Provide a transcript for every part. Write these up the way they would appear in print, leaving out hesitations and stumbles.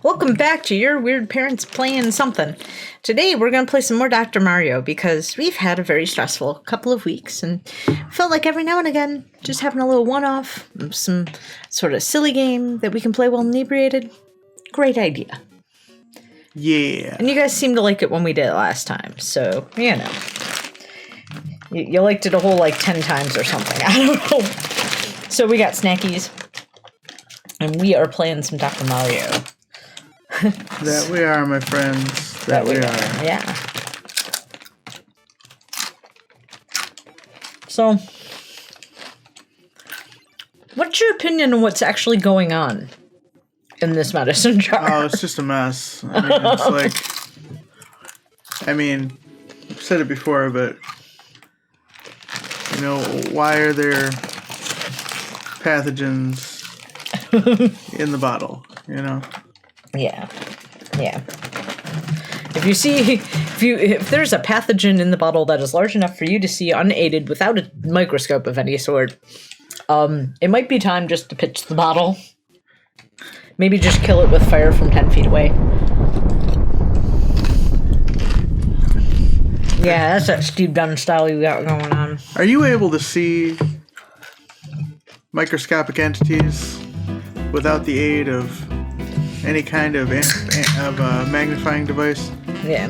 Welcome back to Your Weird Parents Playing Something. Today we're going to play some more Dr. Mario because we've had a very stressful couple of weeks and felt like every now and again just having a little one-off, some sort of silly game that we can play while inebriated. Great idea. Yeah. And you guys seemed to like it when we did it last time, so, you know. You liked it a whole, 10 times or something. I don't know. So we got snackies, and we are playing some Dr. Mario. That we are, my friends. That we are. Yeah. So, what's your opinion on what's actually going on in this medicine jar? Oh, it's just a mess. I've said it before, but, why are there pathogens in the bottle, Yeah. If there's a pathogen in the bottle that is large enough for you to see unaided without a microscope of any sort, it might be time just to pitch the bottle. Maybe just kill it with fire from 10 feet away. Yeah, that's that Steve Dunn style you got going on. Are you able to see microscopic entities without the aid of any kind of magnifying device? Yeah.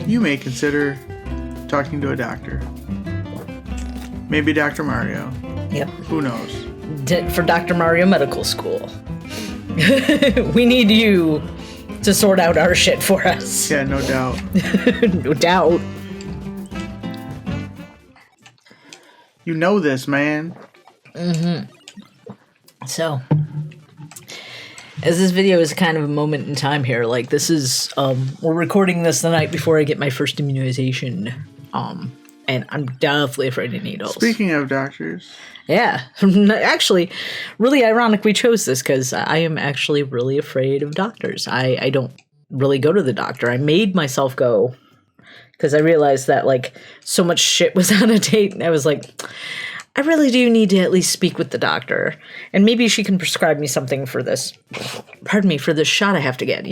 You may consider talking to a doctor. Maybe Dr. Mario. Yep. Who knows? For Dr. Mario Medical School. We need you to sort out our shit for us. Yeah, no doubt. No doubt. You know this, man. Mm-hmm. So, as this video is kind of a moment in time here, this is, we're recording this the night before I get my first immunization, and I'm definitely afraid of needles. Speaking of doctors. Yeah. Actually, really ironic we chose this, because I am actually really afraid of doctors. I don't really go to the doctor. I made myself go, because I realized that, so much shit was out of date, and I was like, I really do need to at least speak with the doctor. And maybe she can prescribe me something for this. Pardon me, for this shot I have to get,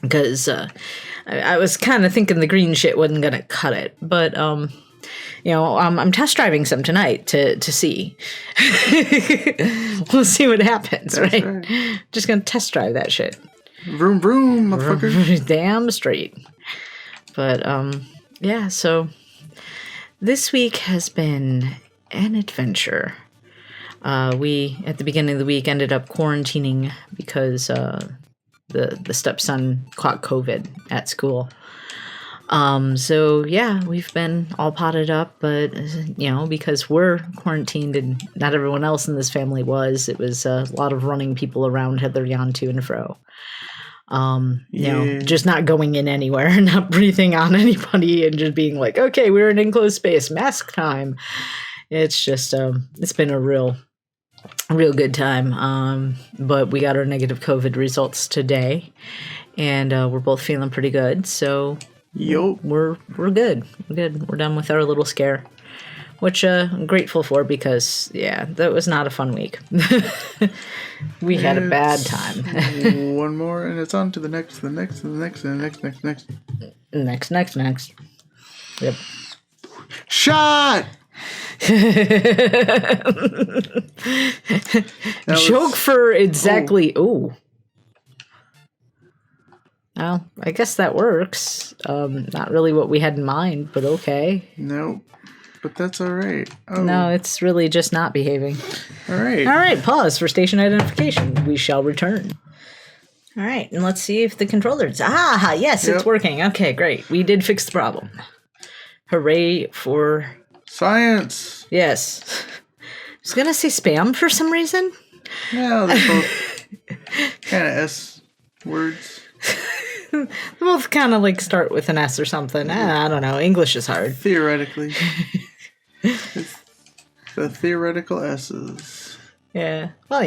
Because I was kind of thinking the green shit wasn't going to cut it. But, I'm test driving some tonight to see. We'll see what happens, right? Just going to test drive that shit. Vroom, vroom, motherfucker. Damn straight. But, yeah, so this week has been an adventure. We, at the beginning of the week, ended up quarantining because the stepson caught COVID at school. So, yeah, we've been all potted up, but, because we're quarantined and not everyone else in this family was, it was a lot of running people around Heather Yon to and fro. Just not going in anywhere, not breathing on anybody, and just being like, okay, we're in enclosed space, mask time. It's just, it's been a real good time. But we got our negative COVID results today, and we're both feeling pretty good. So, we're good. We're good. We're done with our little scare, which I'm grateful for because, yeah, that was not a fun week. We had a bad time. One more, and it's on to the next, and the next. Next. Yep. Shot! Joke for exactly... Oh. Well, I guess that works. Not really what we had in mind, but okay. Nope. But that's all right. Oh. No, it's really just not behaving. All right. All right, pause for station identification. We shall return. All right, and let's see if the controller's... Ah, yes, It's working. Okay, great. We did fix the problem. Hooray for... Science! Yes. I was going to say spam for some reason. No, they're both kind of S words. They both kind of start with an S or something. I don't know. English is hard. Theoretically. It's the theoretical S's. Yeah. Well,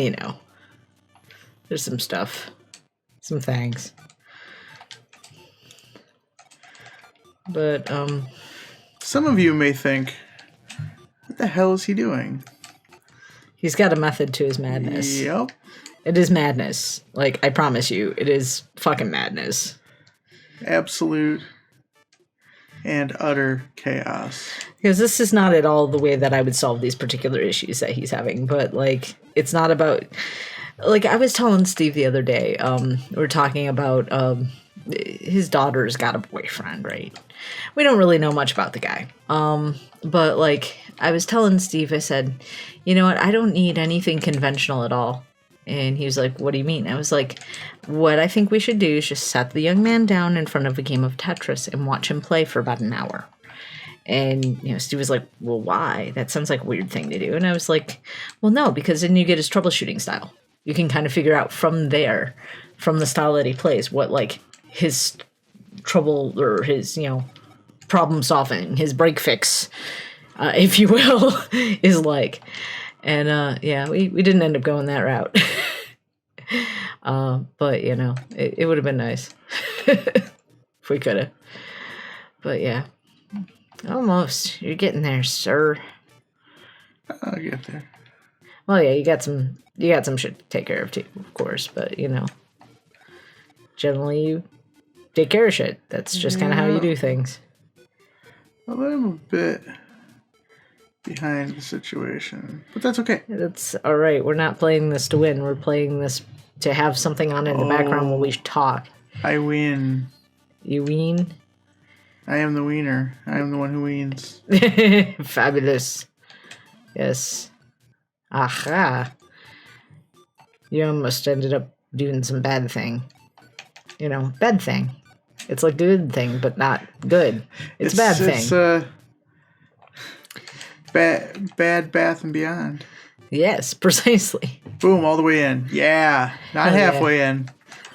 there's some stuff. Some things. But, Some of you may think, what the hell is he doing? He's got a method to his madness. Yep. It is madness. Like, I promise you, it is fucking madness. Absolute and utter chaos. Because this is not at all the way that I would solve these particular issues that he's having. But, like, it's not about... Like, I was telling Steve the other day, we were talking about his daughter's got a boyfriend, right? We don't really know much about the guy. But, like, I was telling Steve, I said, you know what? I don't need anything conventional at all. And he was like, what do you mean? I was like, what I think we should do is just set the young man down in front of a game of Tetris and watch him play for about an hour. And, you know, Steve was like, well, why? That sounds like a weird thing to do. And I was like, well, no, because then you get his troubleshooting style. You can kind of figure out from there, from the style that he plays, what, like, his trouble or his, you know, problem solving, his break fix, if you will, is like. And, yeah, we didn't end up going that route. But, you know, it would have been nice if we could have. But, yeah. Almost. You're getting there, sir. I'll get there. Well, yeah, you got some shit to take care of, too, of course. But, you know, generally you take care of shit. That's just kind of how you do things. Well, I'm a bit behind the situation, but that's okay. That's all right. We're not playing this to win. We're playing this to have something on in the background while we talk. I win. You ween? I am the wiener. I am the one who weens. Fabulous. Yes. Aha. You almost ended up doing some bad thing. You know, bad thing. It's like good thing, but not good. It's bad thing. It's bad Bath and Beyond. Yes, precisely. Boom, all the way in. Yeah. Not halfway in.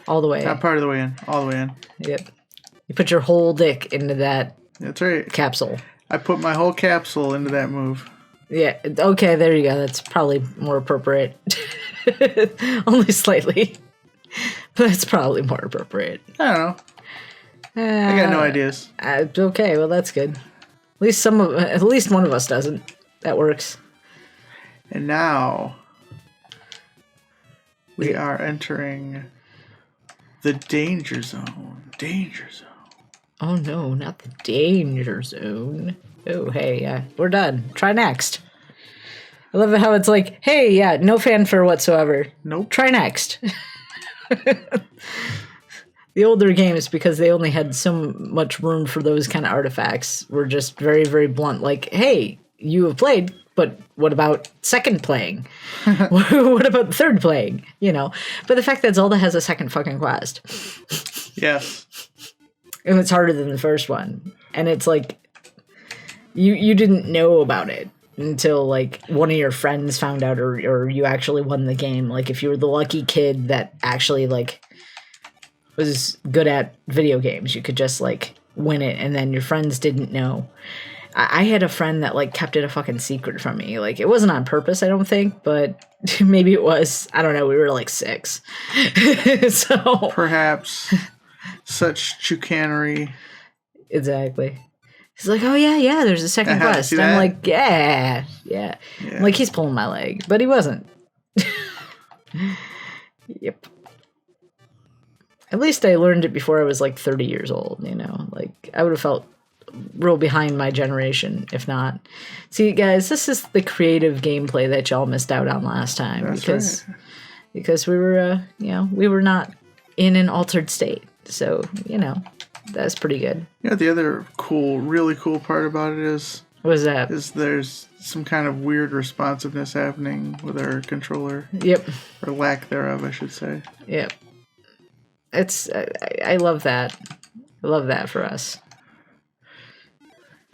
All the way. Not part of the way in. All the way in. Yep. You put your whole dick into that That's right. capsule. I put my whole capsule into that move. Yeah, okay, there you go. That's probably more appropriate. Only slightly. But that's probably more appropriate. I don't know. I got no ideas. Okay, well that's good. At least one of us doesn't. That works. And now we are entering the danger zone. Danger zone. Oh no, not the danger zone. Oh, hey, we're done. Try next. I love how it's like, hey, yeah, no fanfare whatsoever. Nope. Try next. The older games, because they only had so much room for those kind of artifacts, were just very, very blunt. Like, hey, you have played, but what about second playing? What about third playing? You know? But the fact that Zelda has a second fucking quest. Yes. And it's harder than the first one. And it's like, you didn't know about it until, like, one of your friends found out or you actually won the game. Like, if you were the lucky kid that actually, like, was good at video games, you could just, like, win it, and then your friends didn't know. I had a friend that, like, kept it a fucking secret from me. Like, it wasn't on purpose, I don't think, but maybe it was. I don't know. We were, like, 6. So perhaps such chicanery. Exactly. He's like, oh, yeah, there's a second quest. I'm that? like, yeah. Like, he's pulling my leg, but he wasn't. Yep. At least I learned it before I was, like, 30 years old, you know? Like, I would have felt real behind my generation, if not. See, guys, this is the creative gameplay that y'all missed out on last time. That's right. Because we were, we were not in an altered state. So, that's pretty good. Yeah, the other really cool part about it is... What was that? Is there's some kind of weird responsiveness happening with our controller. Yep. Or lack thereof, I should say. Yep. I love that. I love that for us.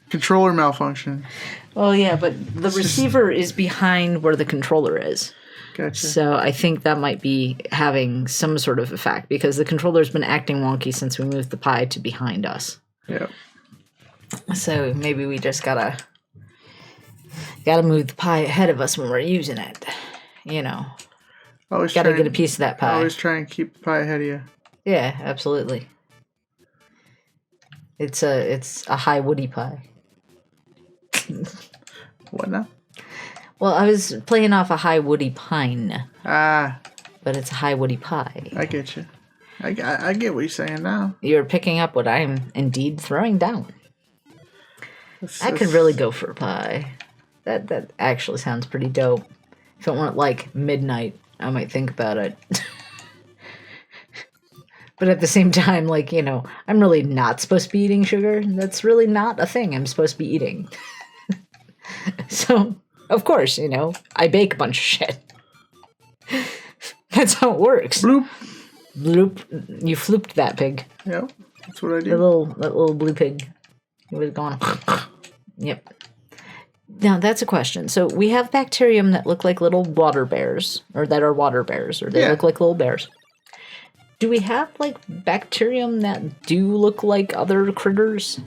Controller malfunction. Well, yeah, but the receiver is behind where the controller is. Gotcha. So I think that might be having some sort of effect because the controller's been acting wonky since we moved the Pi to behind us. Yep. So maybe we just gotta move the Pi ahead of us when we're using it. Gotta get a piece of that pie. Always try and keep the pie ahead of you. Yeah, absolutely. It's a high woody pie. What now? Well, I was playing off a high woody pine. Ah. but it's a high woody pie. I get you. I get what you're saying now. You're picking up what I'm indeed throwing down. I could really go for a pie. That actually sounds pretty dope. If it weren't like midnight, I might think about it. But at the same time, like, you know, I'm really not supposed to be eating sugar. That's really not a thing I'm supposed to be eating. So, of course, you know, I bake a bunch of shit. That's how it works. Bloop. Bloop. You flooped that pig. Yep, that's what I do. That little blue pig. He was going. Yep. Now, that's a question. So, we have bacterium that look like little water bears, or that are water bears, or they look like little bears. Do we have, like, bacterium that do look like other critters?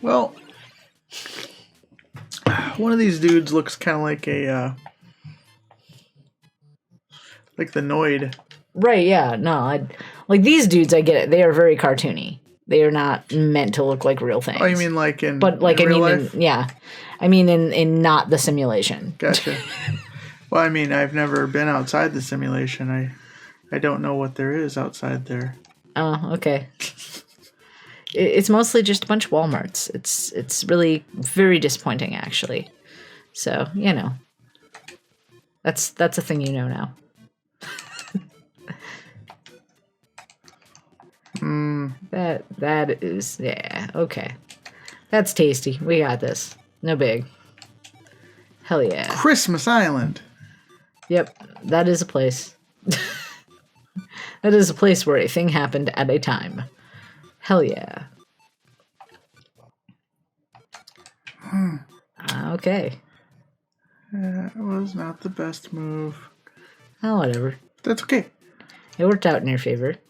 Well, one of these dudes looks kind of like like the Noid. Right, yeah. No, like, these dudes, I get it. They are very cartoony. They are not meant to look like real things. Oh, you mean like in But, like, in real I mean, life? yeah. I mean, in not the simulation. Gotcha. Well, I mean, I've never been outside the simulation. I don't know what there is outside there. Oh, okay. It's mostly just a bunch of Walmarts. It's really very disappointing, actually. So, you know. That's a thing you know now. That is, yeah, okay. That's tasty. We got this. No big. Hell yeah. Christmas Island. Yep, that is a place. That is a place where a thing happened at a time. Hell yeah. Okay. That was not the best move. Oh, whatever. That's okay. It worked out in your favor. It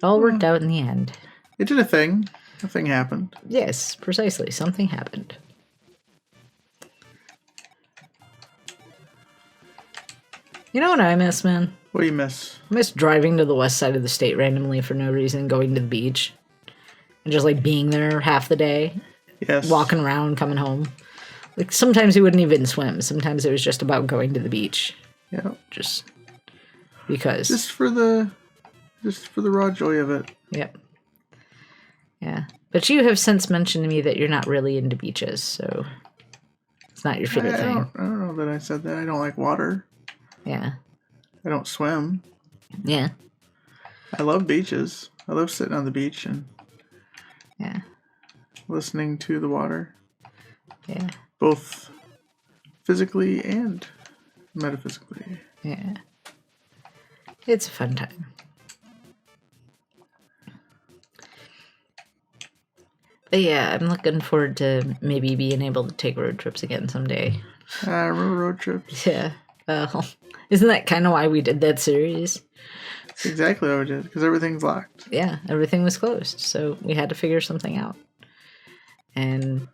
all worked out in the end. It did a thing. A thing happened. Yes, precisely. Something happened. You know what I miss, man? What do you miss? I miss driving to the west side of the state randomly for no reason, going to the beach, and just, like, being there half the day. Yes. Walking around, coming home. Like, sometimes we wouldn't even swim. Sometimes it was just about going to the beach. Yeah. Just because. Just for the raw joy of it. Yep. Yeah. But you have since mentioned to me that you're not really into beaches, so it's not your favorite thing. I don't know that I said that. I don't like water. Yeah. I don't swim. Yeah. I love beaches. I love sitting on the beach and listening to the water. Yeah. Both physically and metaphysically. Yeah. It's a fun time. But yeah, I'm looking forward to maybe being able to take road trips again someday. I remember road trips. Yeah. Well, isn't that kind of why we did that series? That's exactly what we did, because everything's locked. Yeah, everything was closed, so we had to figure something out. And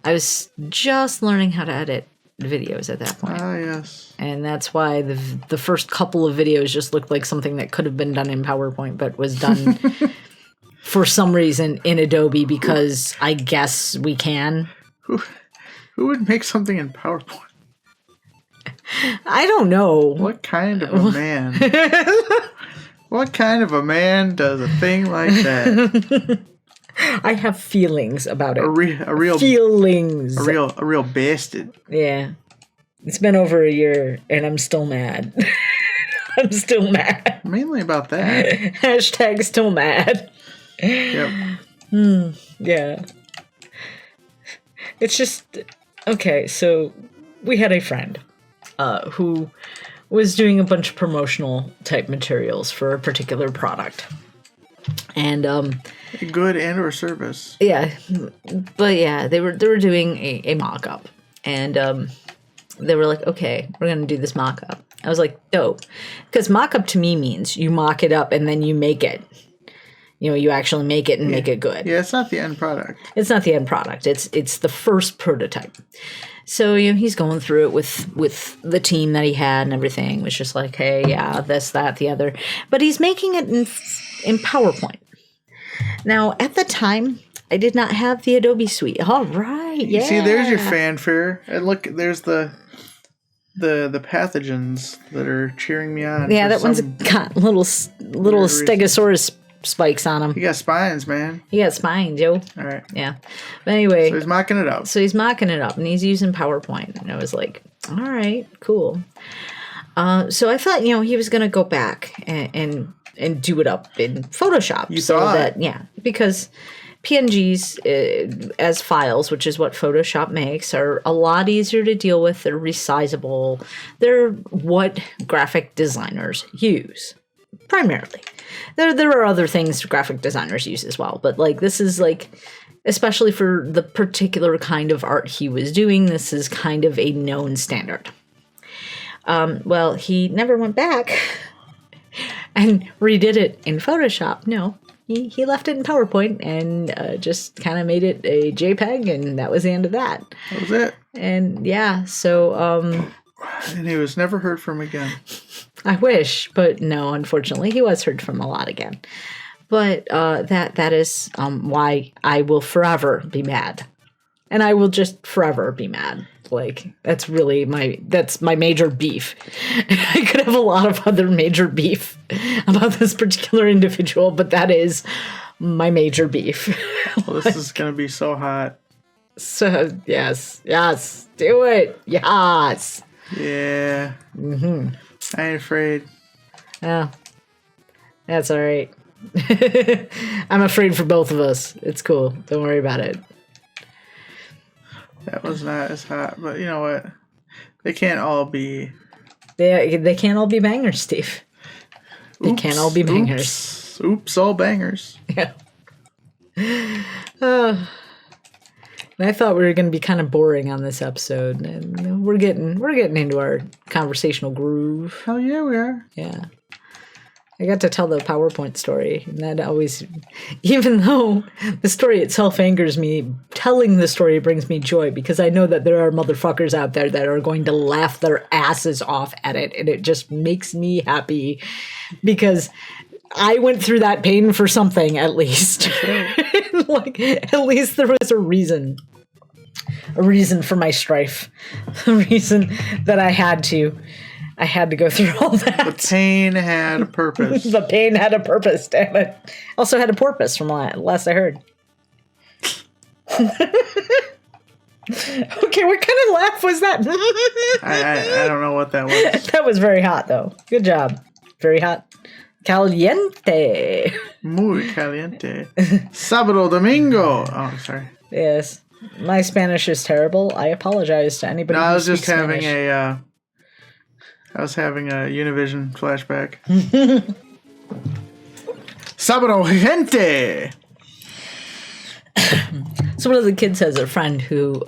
I was just learning how to edit videos at that point. Ah, yes. And that's why the first couple of videos just looked like something that could have been done in PowerPoint, but was done for some reason in Adobe because I guess we can. Who would make something in PowerPoint? I don't know. What kind of a man? What kind of a man does a thing like that? I have feelings about it. A real feelings. A real bastard. Yeah. It's been over a year and I'm still mad. I'm still mad. Mainly about that. Hashtag still mad. Yep. Yeah. It's just, okay, so we had a friend who was doing a bunch of promotional type materials for a particular product. And good and or service. Yeah. But yeah, they were doing a mock-up. And they were like, okay, we're going to do this mock-up. I was like, dope. Because mock-up to me means you mock it up and then you make it. You know, you actually make it and make it good. Yeah, it's not the end product. It's not the end product. It's the first prototype. So, you know, he's going through it with the team that he had and everything. It was just like, hey, yeah, this, that, the other. But he's making it in PowerPoint. Now, at the time, I did not have the Adobe suite. All right, yeah. See, there's your fanfare. And look, there's the the pathogens that are cheering me on. Yeah, for that one's some got little weird reason. stegosaurus spikes on him. He got spines, man. He got spines, yo. All right. Yeah. But anyway. So he's mocking it up. And he's using PowerPoint. And I was like, all right, cool. So I thought, he was going to go back and do it up in Photoshop. You thought? Because PNGs as files, which is what Photoshop makes, are a lot easier to deal with. They're resizable. They're what graphic designers use, primarily. There are other things graphic designers use as well, but this is especially for the particular kind of art he was doing, this is kind of a known standard. Well, he never went back and redid it in Photoshop. No, he left it in PowerPoint and just kind of made it a JPEG, and that was the end of that. That was it. And yeah, so and he was never heard from again. I wish, but no, unfortunately, he was heard from a lot again. But that is why I will forever be mad, and I will just forever be mad. That's really that's my major beef. I could have a lot of other major beef about this particular individual, but that is my major beef. Well, this is gonna be so hot. So yes, do it, yes. Yeah. Mm-hmm. I ain't afraid. Oh, that's all right. I'm afraid for both of us. It's cool. Don't worry about it. That was not as hot, but you know what? They can't all be. They can't all be bangers, Steve. They can't all be bangers. Oops, all bangers. Yeah. And I thought we were going to be kind of boring on this episode, and we're getting into our conversational groove. Hell yeah, we are. Yeah. I got to tell the PowerPoint story, and that always, even though the story itself angers me, telling the story brings me joy, because I know that there are motherfuckers out there that are going to laugh their asses off at it, and it just makes me happy, because I went through that pain for something, at least. At least there was a reason for my strife, a reason that I had to go through all that. The pain had a purpose. The pain had a purpose, damn it. Also had a porpoise from last I heard. Okay, what kind of laugh was that? I don't know what that was. That was very hot, though. Good job. Very hot. Caliente. Muy caliente. Sábado, domingo. Oh, sorry. Yes. My Spanish is terrible. I apologize to anybody. No, who I was just speaks having Spanish. I was having a Univision flashback. Sábado, gente. So one of the kids has a friend who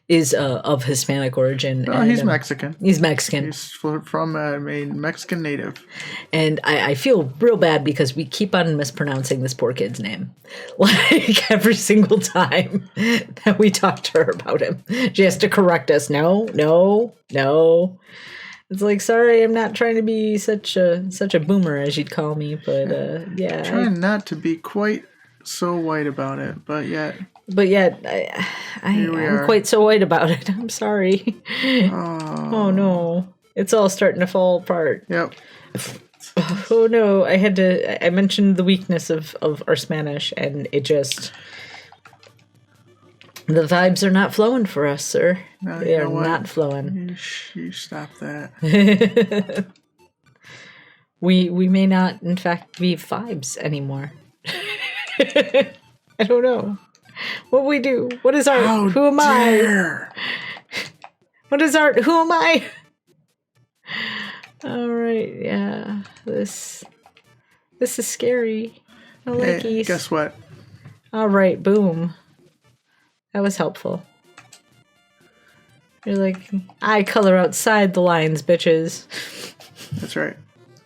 is of Hispanic origin. Oh, he's Mexican. He's Mexican. He's from a Mexican native. And I feel real bad because we keep on mispronouncing this poor kid's name. Every single time that we talk to her about him. She has to correct us. No. It's sorry, I'm not trying to be such a boomer, as you'd call me, but yeah. Trying not to be quite so white about it, but yet I'm quite so white about it. I'm sorry. Oh no. It's all starting to fall apart. Yep. Oh no, I mentioned the weakness of our Spanish, and it just... The vibes are not flowing for us, sir. No, they are not flowing. You stop that. We may not, in fact, be vibes anymore. I don't know. What we do? What is art? Who am I? What is art? Who am I? All right, yeah. This is scary. I like these. Guess what? All right, boom. That was helpful. You're like, I color outside the lines, bitches. That's right.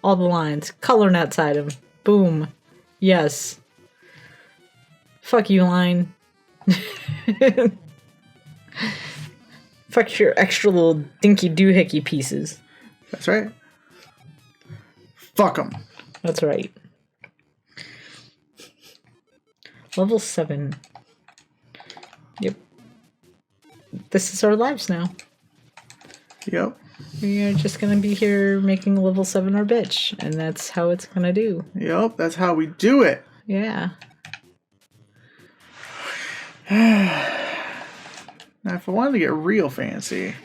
All the lines. Coloring outside them. Boom. Yes. Fuck you, line. Fuck your extra little dinky doohickey pieces. That's right. Fuck them. That's right. Level 7. Yep. This is our lives now. Yep. We are just going to be here making a level 7 our bitch, and that's how it's going to do. Yep, that's how we do it. Yeah. Now, if I wanted to get real fancy,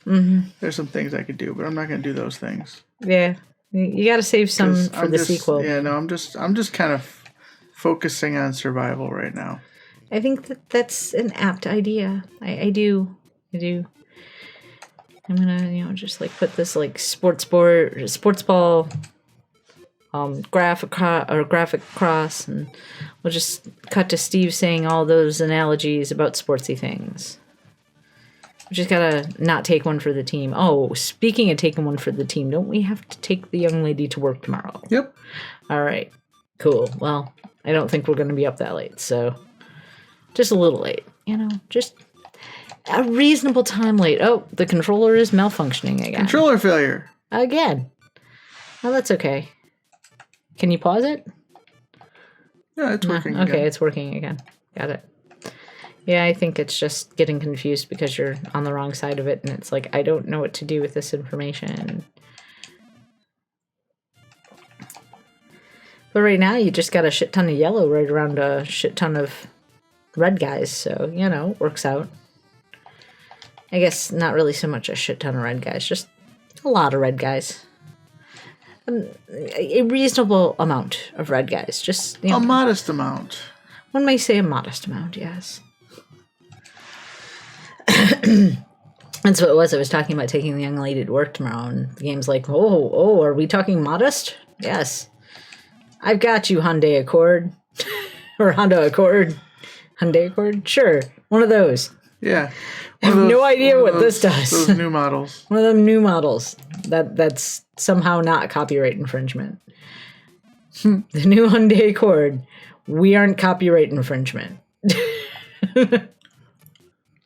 there's some things I could do, but I'm not going to do those things. Yeah. You got to save some for the sequel. Yeah, no, I'm just kind of focusing on survival right now. I think that's an apt idea. I do. I'm gonna, just like put this like sports ball, graphic cross, and we'll just cut to Steve saying all those analogies about sportsy things. We just gotta not take one for the team. Oh, speaking of taking one for the team, don't we have to take the young lady to work tomorrow? Yep. All right. Cool. Well, I don't think we're gonna be up that late, so just a little late. Just a reasonable time late. Oh, the controller is malfunctioning again. Controller failure. Again. Oh, that's okay. Can you pause it? Yeah, it's working Okay, again. it's working again. Got it. Yeah, I think it's just getting confused because you're on the wrong side of it, and it's like, I don't know what to do with this information. But right now, you just got a shit ton of yellow right around a shit ton of red guys, so, it works out. I guess not really so much a shit ton of red guys, just a lot of red guys. A reasonable amount of red guys, just, A modest amount. One may say a modest amount, yes. That's what it was. I was talking about taking the young lady to work tomorrow, and the game's like, oh, are we talking modest? Yes. I've got you, Hyundai Accord. Or Honda Accord. Hyundai Accord? Sure. One of those. Yeah. I have no idea what this does. Those new models. One of them new models. That's somehow not copyright infringement. The new Hyundai Accord. We aren't copyright infringement.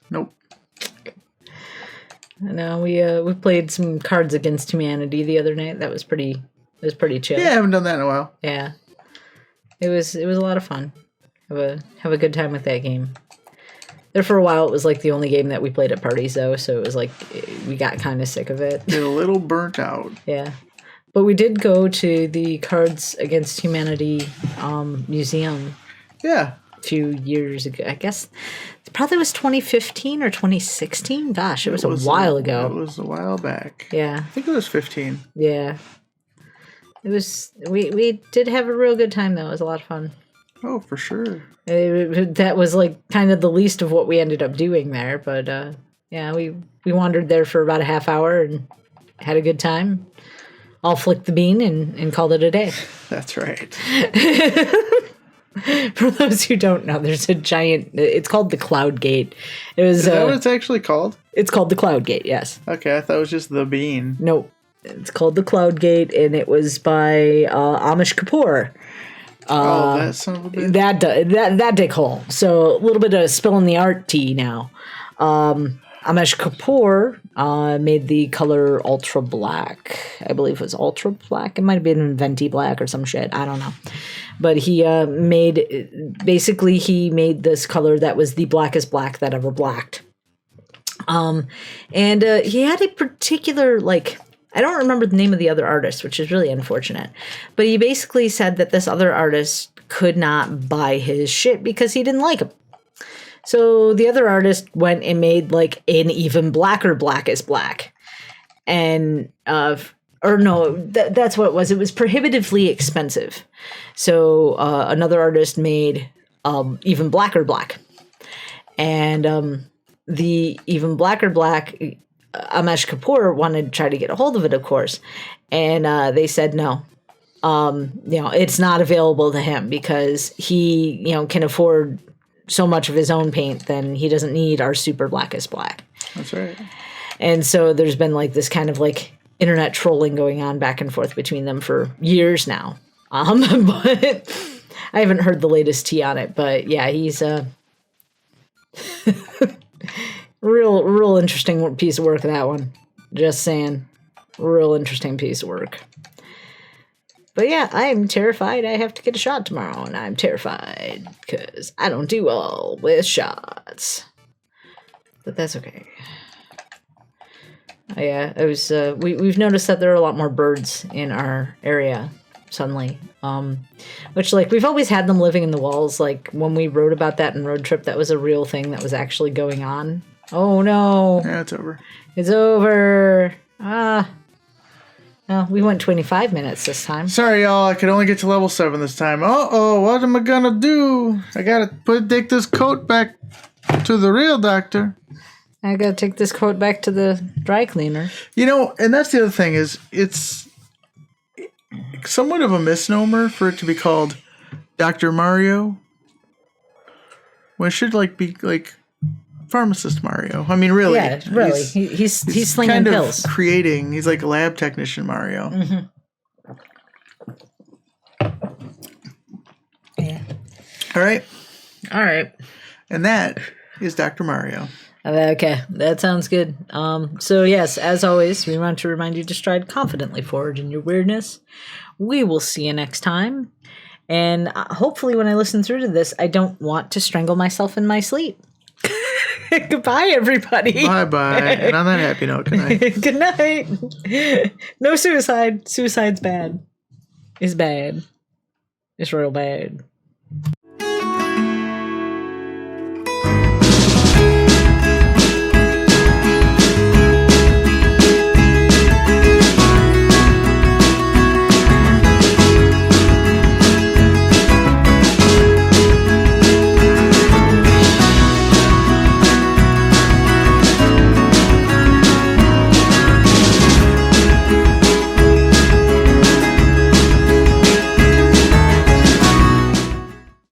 Nope. No, we played some Cards Against Humanity the other night. That was pretty chill. Yeah, I haven't done that in a while. Yeah. It was a lot of fun. Have a good time with that game. There for a while, it was like the only game that we played at parties, though, so it was like we got kind of sick of it. Get a little burnt out. Yeah. But we did go to the Cards Against Humanity museum. Yeah. A few years ago. I guess it probably was 2015 or 2016. Gosh, it was a while ago. It was a while back. Yeah. I think it was 15. Yeah. It was. We did have a real good time, though. It was a lot of fun. Oh, for sure. That was like kind of the least of what we ended up doing there, but yeah, we wandered there for about a half hour and had a good time. All flicked the bean and called it a day. That's right. For those who don't know, there's a giant. It's called the Cloud Gate. It was. Is that what it's actually called? It's called the Cloud Gate. Yes. Okay, I thought it was just the bean. No, it's called the Cloud Gate, and it was by Amish Kapoor. That son of a bitch. That dickhole. So a little bit of spilling the art tea now. Amish Kapoor made the color Ultra Black. I believe it was Ultra Black. It might have been Venti Black or some shit. I don't know. But he made this color that was the blackest black that ever blacked. And he had a particular, like, I don't remember the name of the other artist, which is really unfortunate. But he basically said that this other artist could not buy his shit because he didn't like him. So the other artist went and made like an even blacker blackest black. And, that's what it was. It was prohibitively expensive. So another artist made even blacker black. And the even blacker black, Amish Kapoor wanted to try to get a hold of it, of course. And they said no. It's not available to him because he, can afford so much of his own paint, then he doesn't need our super blackest black. That's right. And so there's been like this kind of like internet trolling going on back and forth between them for years now. But I haven't heard the latest tea on it. But yeah, he's real interesting piece of work, that one. Just saying. Real interesting piece of work. But yeah, I am terrified I have to get a shot tomorrow, and I'm terrified because I don't do well with shots. But that's okay. Yeah, it was. We've noticed that there are a lot more birds in our area suddenly. Which, like, we've always had them living in the walls. Like, when we wrote about that in Road Trip, that was a real thing that was actually going on. Oh no! Yeah, it's over. It's over. No, we went 25 minutes this time. Sorry, y'all. I could only get to level 7 this time. Uh-oh, what am I gonna do? I gotta take this coat back to the real doctor. I gotta take this coat back to the dry cleaner. You know, and that's the other thing is, it's somewhat of a misnomer for it to be called Dr. Mario. When it should, like, be, like, Pharmacist Mario. I mean, really. Yeah, really. He's slinging kind pills. Of creating. He's like a lab technician Mario. Mm-hmm. Yeah. All right. All right. And that is Dr. Mario. Okay, that sounds good. So yes, as always, we want to remind you to stride confidently forward in your weirdness. We will see you next time. And hopefully when I listen through to this, I don't want to strangle myself in my sleep. Goodbye, everybody. Bye-bye. And on that happy note, good night. Good night. No suicide. Suicide's bad. It's bad. It's real bad.